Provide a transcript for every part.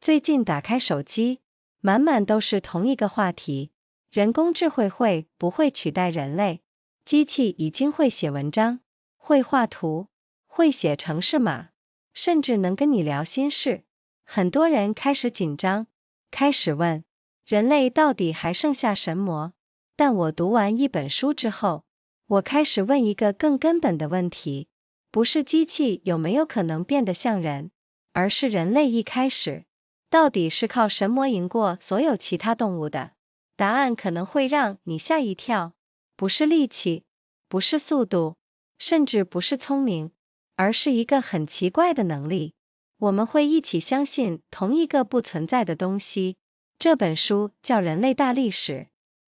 最近打开手机，满满都是同一个话题：人工智慧会不会取代人类？机器已经会写文章，会画图，会写程式码，甚至能跟你聊心事。很多人开始紧张，开始问，人类到底还剩下什么？但我读完一本书之后，我开始问一个更根本的问题，不是机器有没有可能变得像人，而是人类一开始到底是靠什么赢过所有其他动物的？答案可能会让你吓一跳，不是力气，不是速度，甚至不是聪明，而是一个很奇怪的能力。我们会一起相信同一个不存在的东西。这本书叫《人类大历史》，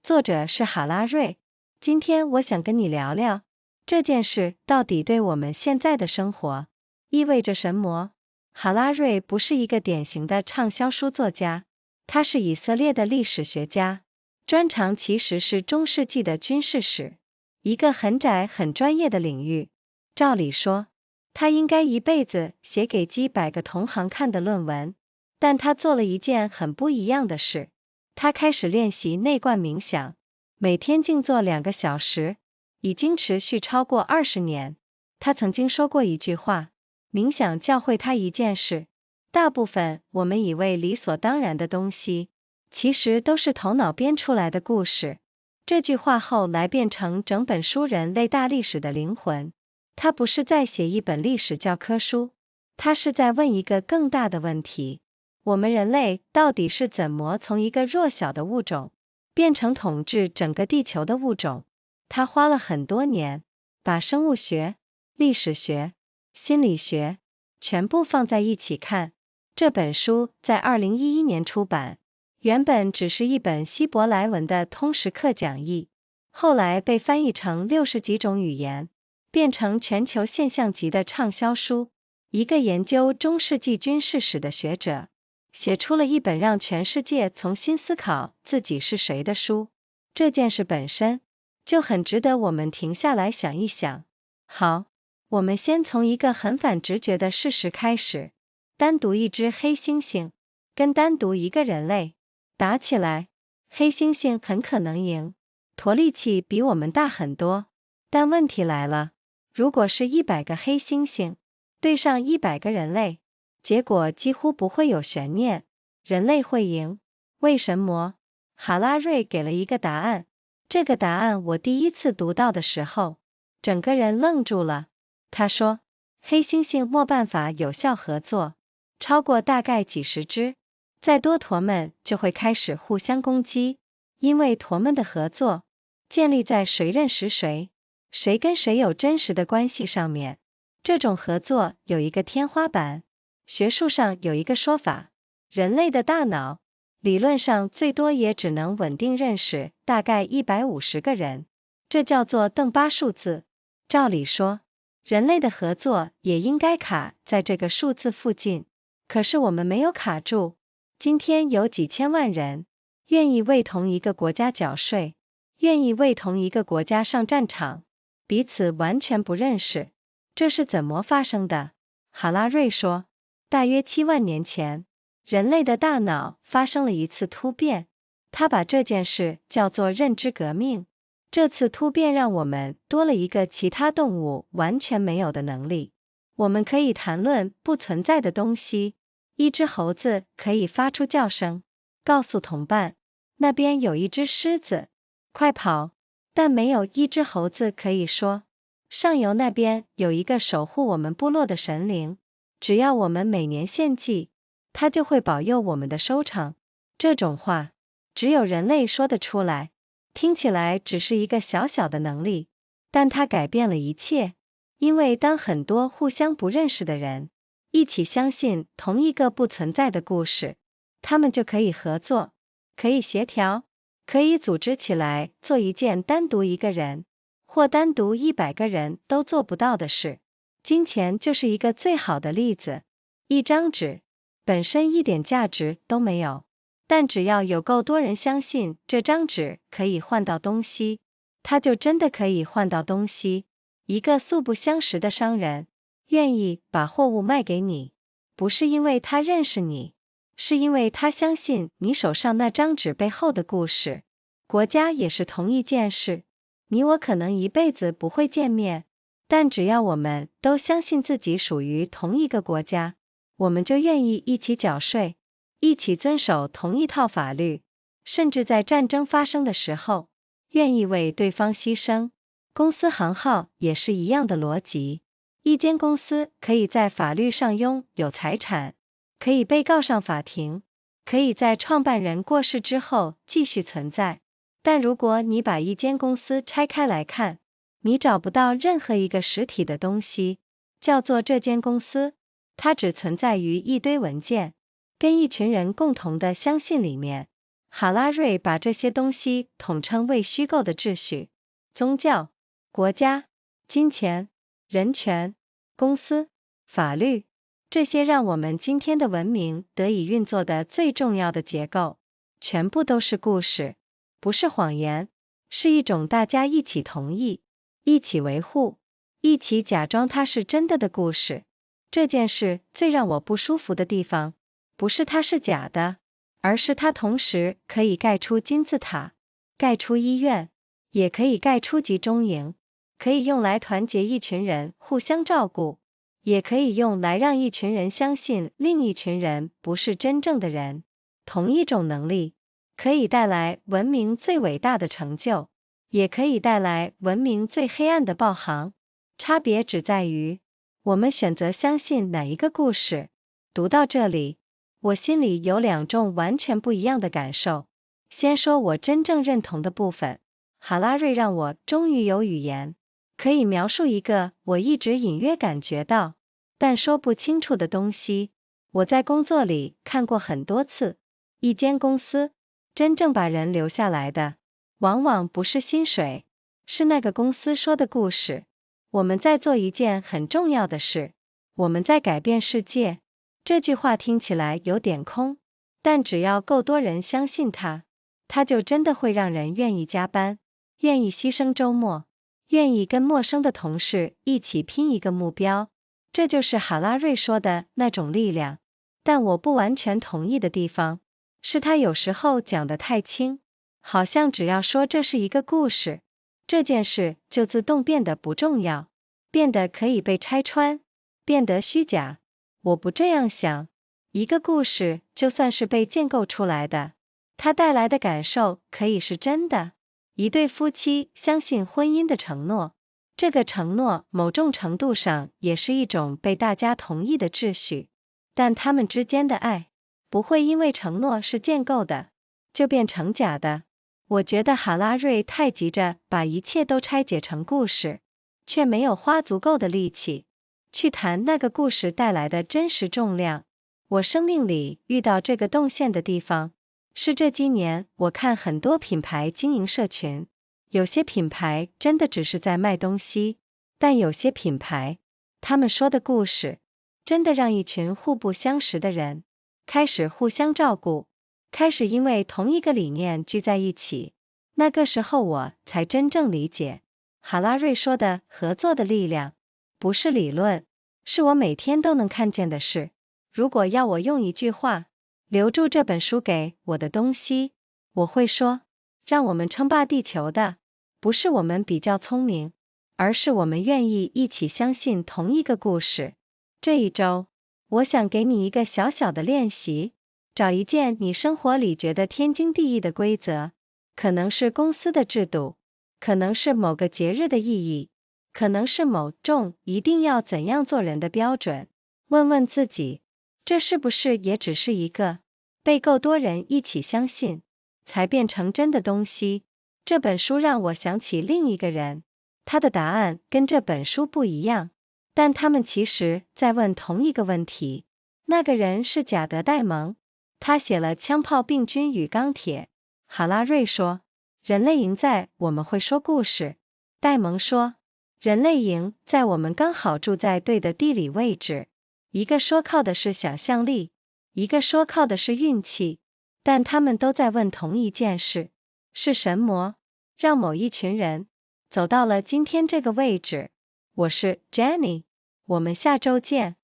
作者是哈拉瑞。今天我想跟你聊聊，这件事到底对我们现在的生活意味着什么？哈拉瑞不是一个典型的畅销书作家，他是以色列的历史学家，专长其实是中世纪的军事史，一个很窄很专业的领域。照理说，他应该一辈子写给几百个同行看的论文，但他做了一件很不一样的事，他开始练习内观冥想，每天静坐2个小时，已经持续超过20年。他曾经说过一句话，冥想教会他一件事，大部分我们以为理所当然的东西，其实都是头脑编出来的故事。这句话后来变成整本书《人类大历史》的灵魂。他不是在写一本历史教科书，他是在问一个更大的问题：我们人类到底是怎么从一个弱小的物种变成统治整个地球的物种？他花了很多年，把生物学、历史学、心理学全部放在一起看。这本书在2011年出版，原本只是一本希伯来文的通识课讲义，后来被翻译成60几种语言，变成全球现象级的畅销书。一个研究中世纪军事史的学者，写出了一本让全世界重新思考自己是谁的书。这件事本身就很值得我们停下来想一想。好，我们先从一个很反直觉的事实开始，单独一只黑猩猩跟单独一个人类打起来，黑猩猩很可能赢，驼力气比我们大很多。但问题来了，如果是100个黑猩猩对上100个人类，结果几乎不会有悬念，人类会赢。为什么？哈拉瑞给了一个答案。这个答案我第一次读到的时候，整个人愣住了。他说，黑猩猩没办法有效合作，超过大概几十只，再多驼们就会开始互相攻击，因为驼们的合作建立在谁认识谁，谁跟谁有真实的关系上面。这种合作有一个天花板，学术上有一个说法，人类的大脑理论上最多也只能稳定认识大概150个人，这叫做邓巴数字。照理说，人类的合作也应该卡在这个数字附近，可是我们没有卡住。今天有几千万人愿意为同一个国家缴税，愿意为同一个国家上战场，彼此完全不认识，这是怎么发生的？哈拉瑞说，大约7万年前，人类的大脑发生了一次突变，他把这件事叫做认知革命。这次突变让我们多了一个其他动物完全没有的能力，我们可以谈论不存在的东西。一只猴子可以发出叫声，告诉同伴，那边有一只狮子，快跑。但没有一只猴子可以说，上游那边有一个守护我们部落的神灵，只要我们每年献祭，他就会保佑我们的收成。这种话，只有人类说得出来，听起来只是一个小小的能力，但它改变了一切。因为当很多互相不认识的人一起相信同一个不存在的故事，他们就可以合作，可以协调，可以组织起来做一件单独一个人或单独100个人都做不到的事。金钱就是一个最好的例子。一张纸本身一点价值都没有，但只要有够多人相信这张纸可以换到东西，它就真的可以换到东西。一个素不相识的商人愿意把货物卖给你，不是因为他认识你，是因为他相信你手上那张纸背后的故事。国家也是同一件事，你我可能一辈子不会见面，但只要我们都相信自己属于同一个国家，我们就愿意一起缴税，一起遵守同一套法律，甚至在战争发生的时候，愿意为对方牺牲。公司行号也是一样的逻辑。一间公司可以在法律上拥有财产，可以被告上法庭，可以在创办人过世之后继续存在。但如果你把一间公司拆开来看，你找不到任何一个实体的东西，叫做这间公司，它只存在于一堆文件，跟一群人共同的相信里面。哈拉瑞把这些东西统称为虚构的秩序，宗教、国家、金钱、人权、公司、法律，这些让我们今天的文明得以运作的最重要的结构，全部都是故事，不是谎言，是一种大家一起同意、一起维护、一起假装它是真的的故事。这件事最让我不舒服的地方，不是它是假的，而是它同时可以盖出金字塔，盖出医院，也可以盖出集中营，可以用来团结一群人互相照顾，也可以用来让一群人相信另一群人不是真正的人。同一种能力可以带来文明最伟大的成就，也可以带来文明最黑暗的暴行，差别只在于我们选择相信哪一个故事。读到这里，我心里有两种完全不一样的感受。先说我真正认同的部分，哈拉瑞让我终于有语言，可以描述一个我一直隐约感觉到，但说不清楚的东西。我在工作里看过很多次，一间公司真正把人留下来的，往往不是薪水，是那个公司说的故事。我们在做一件很重要的事，我们在改变世界。这句话听起来有点空，但只要够多人相信它，它就真的会让人愿意加班，愿意牺牲周末，愿意跟陌生的同事一起拼一个目标。这就是哈拉瑞说的那种力量。但我不完全同意的地方，是他有时候讲得太轻，好像只要说这是一个故事，这件事就自动变得不重要，变得可以被拆穿，变得虚假。我不这样想，一个故事就算是被建构出来的，它带来的感受可以是真的。一对夫妻相信婚姻的承诺，这个承诺某种程度上也是一种被大家同意的秩序，但他们之间的爱不会因为承诺是建构的，就变成假的。我觉得哈拉瑞太急着把一切都拆解成故事，却没有花足够的力气去谈那个故事带来的真实重量。我生命里遇到这个动线的地方，是这几年我看很多品牌经营社群，有些品牌真的只是在卖东西，但有些品牌，他们说的故事，真的让一群互不相识的人开始互相照顾，开始因为同一个理念聚在一起。那个时候我才真正理解哈拉瑞说的合作的力量，不是理论，是我每天都能看见的事。如果要我用一句话留住这本书给我的东西，我会说，让我们称霸地球的，不是我们比较聪明，而是我们愿意一起相信同一个故事。这一周，我想给你一个小小的练习，找一件你生活里觉得天经地义的规则，可能是公司的制度，可能是某个节日的意义，可能是某种一定要怎样做人的标准。问问自己，这是不是也只是一个被够多人一起相信才变成真的东西？这本书让我想起另一个人，他的答案跟这本书不一样，但他们其实在问同一个问题。那个人是贾德·戴蒙，他写了《枪炮、病菌与钢铁》。哈拉瑞说，人类赢在我们会说故事。戴蒙说，人类赢在我们刚好住在对的地理位置。一个说靠的是想象力，一个说靠的是运气，但他们都在问同一件事，是神魔让某一群人走到了今天这个位置。我是 Jenny， 我们下周见。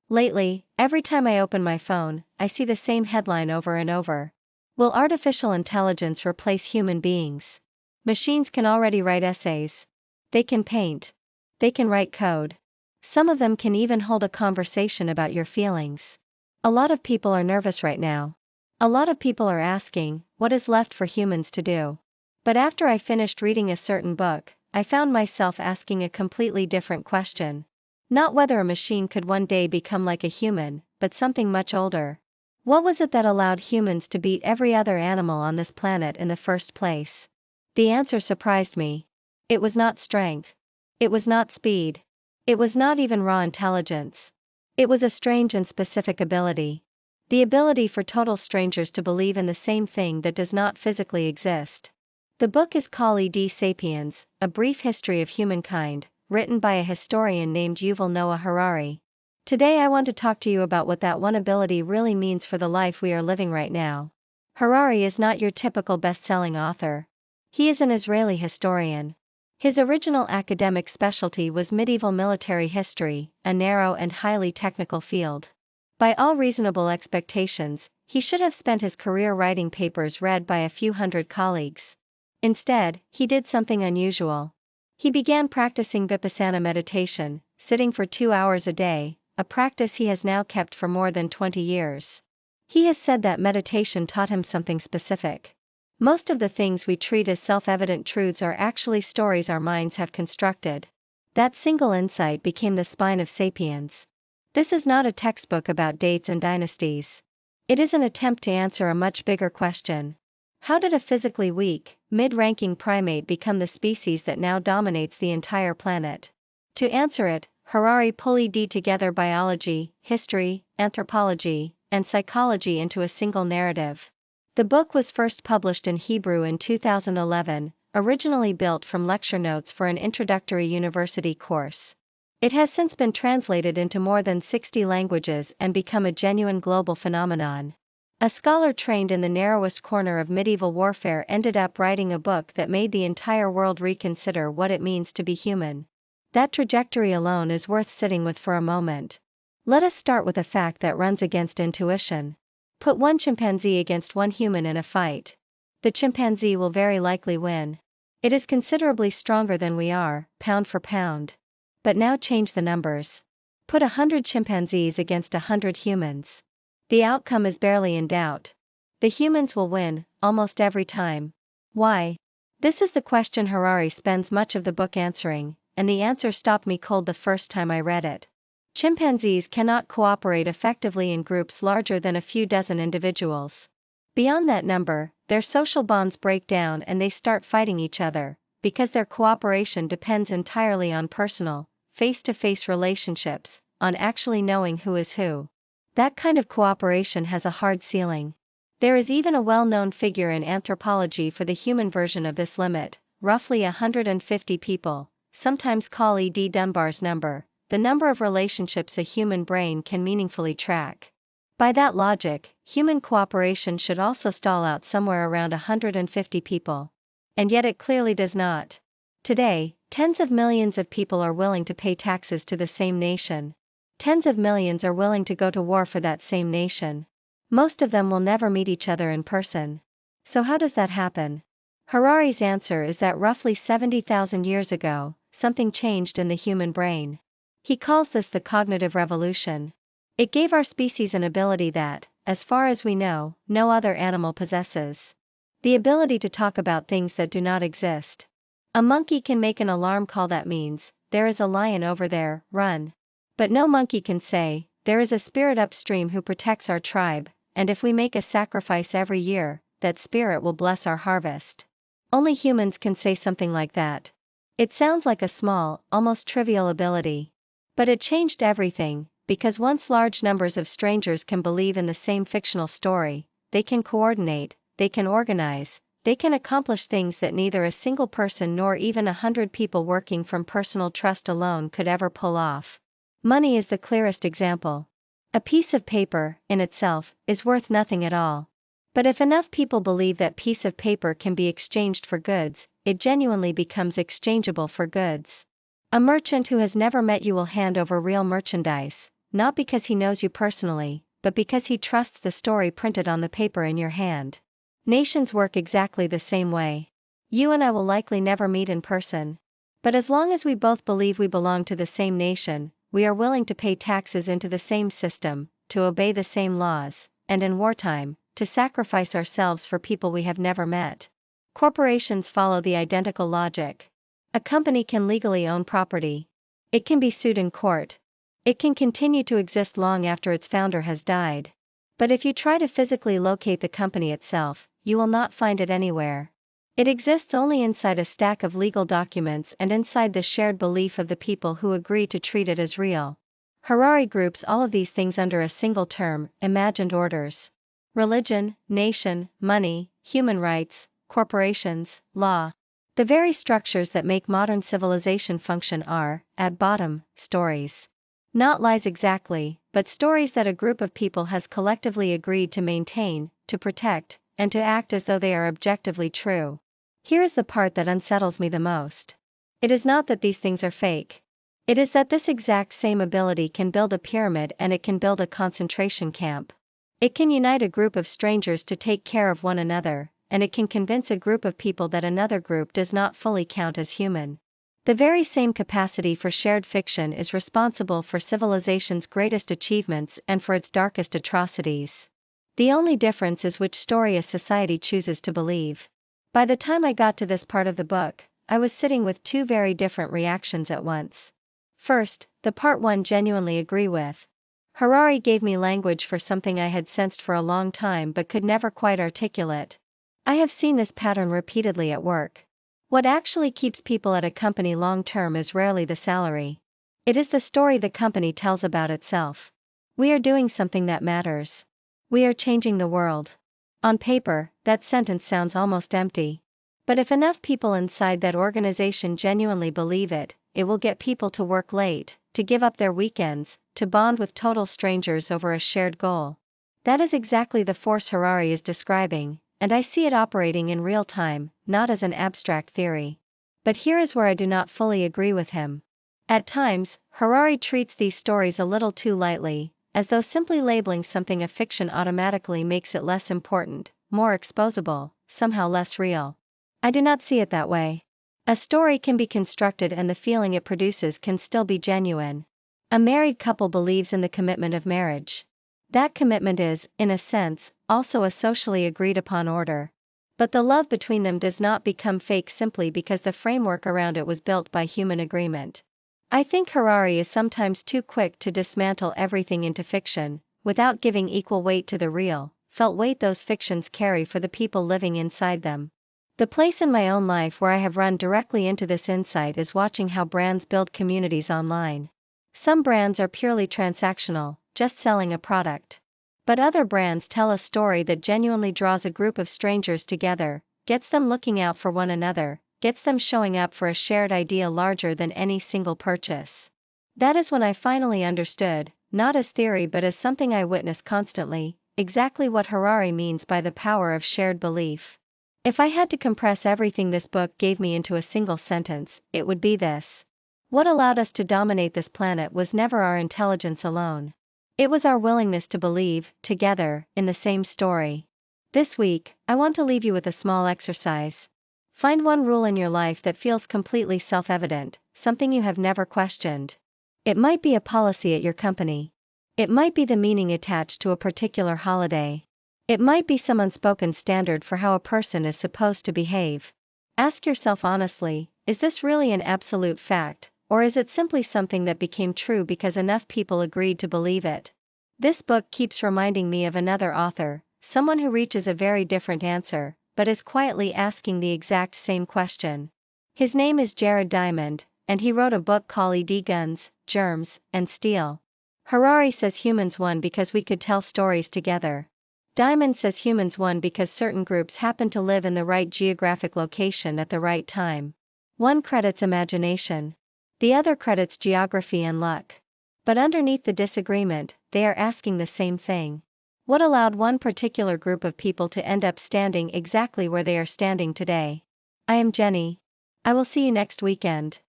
Lately, Every time I open my phone, I see the same headline over and over. Will artificial intelligence replace human beings? Machines can already write essays. They can paint. They can write code. Some of them can even hold a conversation about your feelings. A lot of people are nervous right now. A lot of people are asking, what is left for humans to do? But after I finished reading a certain book, I found myself asking a completely different question. Not whether a machine could one day become like a human, but something much older. What was it that allowed humans to beat every other animal on this planet in the first place? The answer surprised me. It was not strength. It was not speed. It was not even raw intelligence. It was a strange and specific ability. The ability for total strangers to believe in the same thing that does not physically exist. The book is called Sapiens, A Brief History of Humankind, written by a historian named Yuval Noah Harari. Today I want to talk to you about what that one ability really means for the life we are living right now. Harari is not your typical best-selling author. He is an Israeli historian. His original academic specialty was medieval military history, a narrow and highly technical field. By all reasonable expectations, he should have spent his career writing papers read by a few hundred colleagues. Instead, he did something unusual. He began practicing vipassana meditation, sitting for 2 hours a day, a practice he has now kept for more than 20 years. He has said that meditation taught him something specific. Most of the things we treat as self-evident truths are actually stories our minds have constructed. That single insight became the spine of Sapiens. This is not a textbook about dates and dynasties. It is an attempt to answer a much bigger question. How did a physically weak, mid-ranking primate become the species that now dominates the entire planet? To answer it, Harari pulled together biology, history, anthropology, and psychology into a single narrative. The book was first published in Hebrew in 2011, originally built from lecture notes for an introductory university course. It has since been translated into more than 60 languages and become a genuine global phenomenon. A scholar trained in the narrowest corner of medieval warfare ended up writing a book that made the entire world reconsider what it means to be human. That trajectory alone is worth sitting with for a moment. Let us start with a fact that runs against intuition. Put one chimpanzee against one human in a fight. The chimpanzee will very likely win. It is considerably stronger than we are, pound for pound. But now change the numbers. Put 100 chimpanzees against 100 humans. The outcome is barely in doubt. The humans will win, almost every time. Why? This is the question Harari spends much of the book answering, and the answer stopped me cold the first time I read it. Chimpanzees cannot cooperate effectively in groups larger than a few dozen individuals. Beyond that number, their social bonds break down and they start fighting each other, because their cooperation depends entirely on personal, face-to-face relationships, on actually knowing who is who. That kind of cooperation has a hard ceiling. There is even a well-known figure in anthropology for the human version of this limit, roughly 150 people, sometimes called E.D. Dunbar's number, the number of relationships a human brain can meaningfully track. By that logic, human cooperation should also stall out somewhere around 150 people. And yet it clearly does not. Today, tens of millions of people are willing to pay taxes to the same nation. Tens of millions are willing to go to war for that same nation. Most of them will never meet each other in person. So how does that happen? Harari's answer is that roughly 70,000 years ago, something changed in the human brain. He calls this the cognitive revolution. It gave our species an ability that, as far as we know, no other animal possesses. The ability to talk about things that do not exist. A monkey can make an alarm call that means, there is a lion over there, run. But no monkey can say, there is a spirit upstream who protects our tribe, and if we make a sacrifice every year, that spirit will bless our harvest. Only humans can say something like that. It sounds like a small, almost trivial ability. But it changed everything, because once large numbers of strangers can believe in the same fictional story, they can coordinate, they can organize, they can accomplish things that neither a single person nor even 100 people working from personal trust alone could ever pull off. Money is the clearest example. A piece of paper, in itself, is worth nothing at all. But if enough people believe that piece of paper can be exchanged for goods, it genuinely becomes exchangeable for goods. A merchant who has never met you will hand over real merchandise, not because he knows you personally, but because he trusts the story printed on the paper in your hand. Nations work exactly the same way. You and I will likely never meet in person. But as long as we both believe we belong to the same nation, we are willing to pay taxes into the same system, to obey the same laws, and in wartime, to sacrifice ourselves for people we have never met. Corporations follow the identical logic. A company can legally own property. It can be sued in court. It can continue to exist long after its founder has died. But if you try to physically locate the company itself, you will not find it anywhere. It exists only inside a stack of legal documents and inside the shared belief of the people who agree to treat it as real. Harari groups all of these things under a single term, imagined orders. Religion, nation, money, human rights, corporations, law. The very structures that make modern civilization function are, at bottom, stories. Not lies exactly, but stories that a group of people has collectively agreed to maintain, to protect, and to act as though they are objectively true. Here is the part that unsettles me the most. It is not that these things are fake. It is that this exact same ability can build a pyramid and it can build a concentration camp. It can unite a group of strangers to take care of one another, and it can convince a group of people that another group does not fully count as human. The very same capacity for shared fiction is responsible for civilization's greatest achievements and for its darkest atrocities. The only difference is which story a society chooses to believe. By the time I got to this part of the book, I was sitting with two very different reactions at once. First, the part one genuinely agree with. Harari gave me language for something I had sensed for a long time but could never quite articulate. I have seen this pattern repeatedly at work. What actually keeps people at a company long term is rarely the salary. It is the story the company tells about itself. We are doing something that matters. We are changing the world. On paper, that sentence sounds almost empty. But if enough people inside that organization genuinely believe it, it will get people to work late, to give up their weekends, to bond with total strangers over a shared goal. That is exactly the force Harari is describing, and I see it operating in real time, not as an abstract theory. But here is where I do not fully agree with him. At times, Harari treats these stories a little too lightly, as though simply labeling something a fiction automatically makes it less important, more exposable, somehow less real. I do not see it that way. A story can be constructed and the feeling it produces can still be genuine. A married couple believes in the commitment of marriage. That commitment is, in a sense, also a socially agreed upon order. But the love between them does not become fake simply because the framework around it was built by human agreement. I think Harari is sometimes too quick to dismantle everything into fiction, without giving equal weight to the real, felt weight those fictions carry for the people living inside them. The place in my own life where I have run directly into this insight is watching how brands build communities online. Some brands are purely transactional, just selling a product. But other brands tell a story that genuinely draws a group of strangers together, gets them looking out for one another, gets them showing up for a shared idea larger than any single purchase. That is when I finally understood, not as theory but as something I witness constantly, exactly what Harari means by the power of shared belief. If I had to compress everything this book gave me into a single sentence, it would be this. What allowed us to dominate this planet was never our intelligence alone. It was our willingness to believe, together, in the same story. This week, I want to leave you with a small exercise. Find one rule in your life that feels completely self-evident, something you have never questioned. It might be a policy at your company. It might be the meaning attached to a particular holiday. It might be some unspoken standard for how a person is supposed to behave. Ask yourself honestly, is this really an absolute fact, or is it simply something that became true because enough people agreed to believe it? This book keeps reminding me of another author, someone who reaches a very different answer, but is quietly asking the exact same question. His name is Jared Diamond, and he wrote a book called Guns, Germs, and Steel. Harari says humans won because we could tell stories together. Diamond says humans won because certain groups happen to live in the right geographic location at the right time. One credits imagination. The other credits geography and luck. But underneath the disagreement, they are asking the same thing. What allowed one particular group of people to end up standing exactly where they are standing today? I am Jenny. I will see you next weekend.